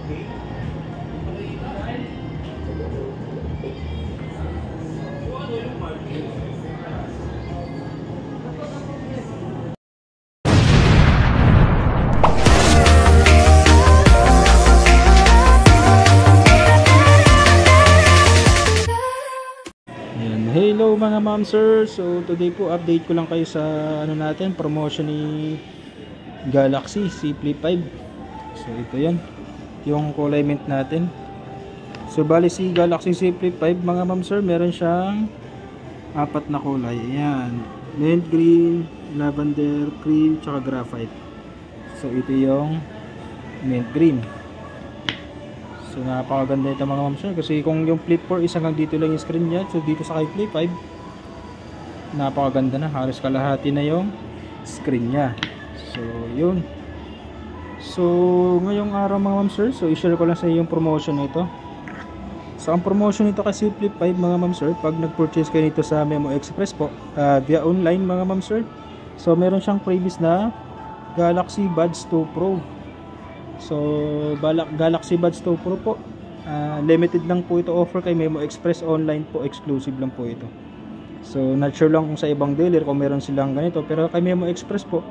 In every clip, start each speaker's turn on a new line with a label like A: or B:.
A: Hello mga ma'am sir, so today po update ko lang kayo sa ano natin, promotion ni Galaxy Z Flip 5. So ito yan, yung kulay mint natin. So bali si Galaxy Z Flip 5 mga ma'am sir, meron siyang apat na kulay. Ayan, mint green, lavender, cream, tsaka graphite. So ito yung mint green. So napakaganda ito mga ma'am sir, kasi kung yung Flip 4 is hanggang dito lang yung screen niya, so dito sa kay Flip 5 napakaganda na, halos kalahati na yung screen niya. So yun. So ngayong araw mga ma'am sir, so i-share ko lang sa iyo yung promotion nito. So ang promotion nito kasi Flip 5 mga ma'am sir, pag nag-purchase kayo nito sa Memo Express po, via online mga ma'am sir, so meron siyang previous na Galaxy Buds 2 Pro. So Galaxy Buds 2 Pro po, limited lang po ito offer kay Memo Express, online po, exclusive lang po ito. So not sure lang kung sa ibang dealer kung meron silang ganito, pero kay Memo Express po,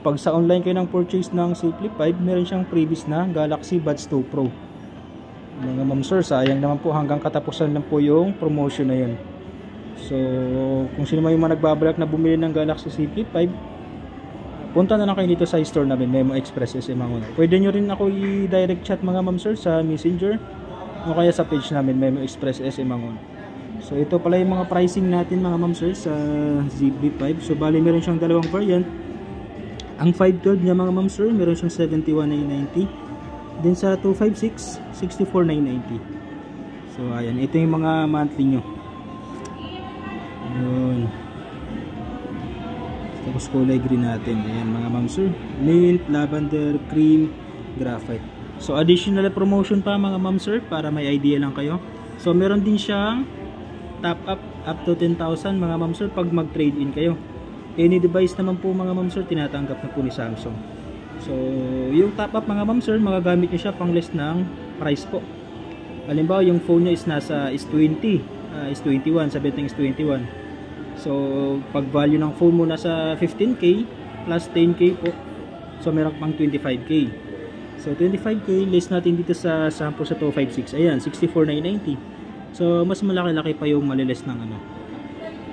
A: pag sa online kayo ng purchase ng Z Flip 5, meron siyang previous na Galaxy Buds 2 Pro. Mga ma'am sir, sayang naman po, hanggang katapusan lang po yung promotion na yun. So kung sino man yung mga nagbabalak na bumili ng Galaxy Z Flip 5, punta na lang kayo dito sa store namin, Memo Express SM Manguno. Pwede nyo rin ako i-direct chat mga ma'am sir sa Messenger o kaya sa page namin, Memo Express SM Manguno. So ito pala yung mga pricing natin mga ma'am sir sa Z Flip 5. So bali meron siyang dalawang variant. Ang 512 niya mga ma'am sir, meron siyang 71,990. Then sa 256, 64,990. So ayan, ito yung mga monthly nyo. Yun. Tapos kulay green natin, ayan mga ma'am sir, mint, lavender, cream, graphite. So additional promotion pa mga ma'am sir, para may idea lang kayo. So meron din siyang top up to 10,000 mga ma'am sir pag mag trade in kayo. Any device naman po mga ma'am sir, tinatanggap na po ni Samsung. So yung top up mga ma'am sir, magagamit nyo siya pang less ng price po. Halimbawa yung phone niya is nasa S20, S21, sabi natin S21. So pag value ng phone mo nasa 15k plus 10k po, so meron pang 25k. So 25k less natin dito sa sample sa 256, ayan 64,990. So mas malaki-laki pa yung maliles ng ano,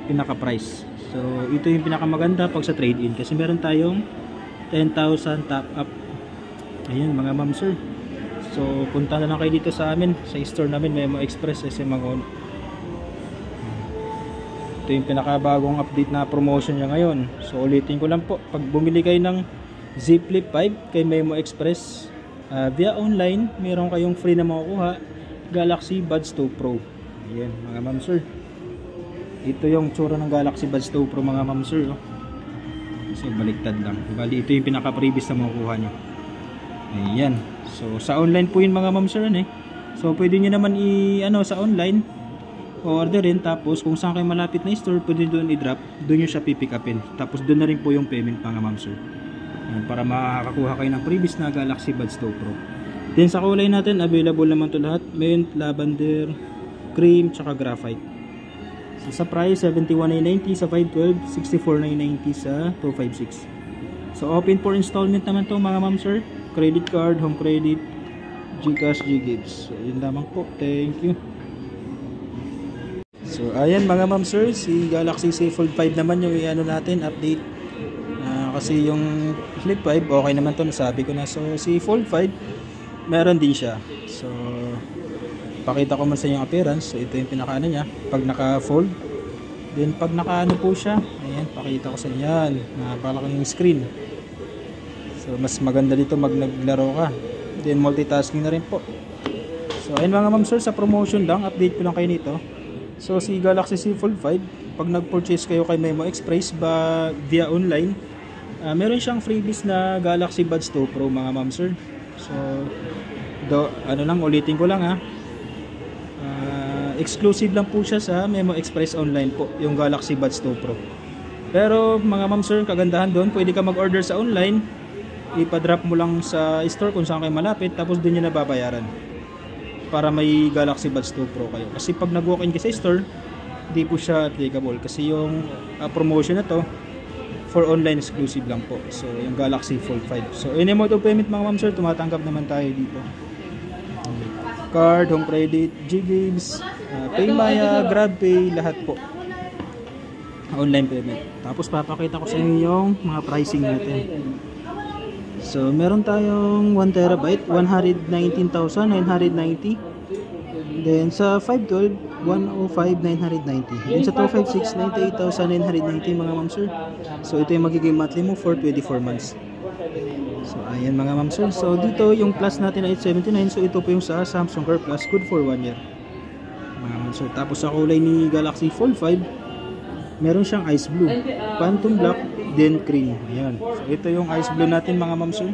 A: pinaka price. So ito yung pinakamaganda pag sa trade-in, kasi meron tayong 10,000 top up. Ayan mga ma'am sir, so punta na lang kayo dito sa amin, sa store namin, Memo Express SM Manguno. Ito yung pinakabagong update na promotion niya ngayon. So ulitin ko lang po, pag bumili kayo ng Z Flip 5 kay Memo Express, via online, meron kayong free na makukuha Galaxy Buds 2 Pro. Ayan mga ma'am sir, ito yung tsura ng Galaxy Buds 2 Pro mga ma'am sir, oh. So baliktad lang, bali ito yung pinaka previous na makukuha nyo. Ayan, so sa online po yun mga ma'am sir eh. So pwede nyo naman sa online orderin, tapos kung saan kayo malapit na store, pwede doon i-drop, doon nyo siya pipick upin, tapos doon na rin po yung payment mga ma'am sir. Ayan, para makakakuha kayo ng previous na Galaxy Buds 2 Pro. Then sa kulay natin, available naman to lahat, mint, lavender, cream, tsaka graphite. So sa price, 71,990 sa 512, 64,990 sa 256. So open for installment naman to mga ma'am sir, credit card, home credit, GCash, GGives. So yun lamang po, thank you. So ayan mga ma'am sir, si Galaxy Z Fold 5 naman yung natin update. Kasi yung Flip 5 okay naman to, nasabi ko na. So si Fold 5 meron din siya. So pakita ko man sa yung appearance. So ito yung pinaka niya pag naka-fold. Then pag naka po siya, ayan, pakita ko sa inyo yan, napakalaking screen. So mas maganda dito mag naglaro ka. Then multitasking na rin po. So ayun mga ma'am sir, sa promotion lang, update ko lang kayo nito. So si Galaxy Z Fold 5, pag nag-purchase kayo kay Memo Express via online, meron siyang freebies na Galaxy Buds 2 Pro mga ma'am sir. So ulitin ko lang exclusive lang po siya sa Memo Express online po, yung Galaxy Buds 2 Pro. Pero mga ma'am sir, kagandahan doon, pwede ka mag-order sa online, ipa-drop mo lang sa store kung saan kayo malapit, tapos doon nyo na babayaran para may Galaxy Buds 2 Pro kayo. Kasi pag nag-walk-in kayo sa store, di po siya applicable kasi yung promotion na to for online exclusive lang po. So yung Galaxy Fold 5. So any mode of payment mga ma'am sir, tumatanggap naman tayo dito. Card, home credit, Ggives, Paymaya, GrabPay, lahat po. Online payment. Tapos papakita ko sa inyo yung mga pricing natin. So meron tayong 1 terabyte, 119,990. Then sa 512, 105,990. Then sa 256, 98,990 mga ma'am sir. So ito yung magiging monthly mo for 24 months. So ayan mga ma'am sir. So dito yung plus natin na 879. So ito po yung sa Samsung Car Plus, good for 1 year. Mga ma'am sir. Tapos sa kulay ni Galaxy Fold 5, meron siyang ice blue, phantom black, then cream. Ayan. So ito yung ice blue natin mga ma'am sir.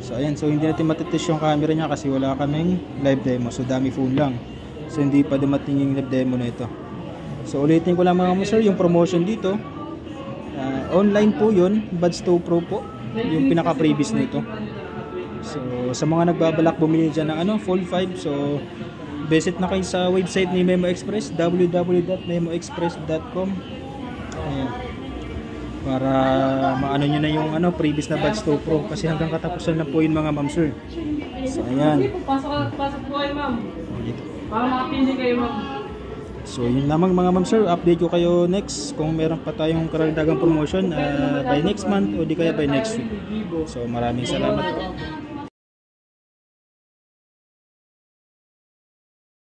A: So ayan, so hindi natin matitest yung camera niya kasi wala kaming live demo. So dami phone lang. So hindi pa dumating yung live demo na ito. So ulitin ko lang mga ma'am sir, yung promotion dito. Online po yun, Buds 2 Pro po. Yung pinaka-previous nito. So sa mga nagbabalak bumili dyan ng Fold 5, so visit na kayo sa website ni Memo Express, www.memoexpress.com. Ayan. Para maano nyo na yung previous na Buds 2 Pro kasi hanggang katapusan na po yun mga ma'am sir. So ayan.
B: Pasok po kayo ma'am. Para makapili kayo ma'am.
A: So yun lamang mga ma'am sir, update ko kayo next kung meron pa tayong karagdagang promotion by next month o di kaya by next week. So maraming salamat po.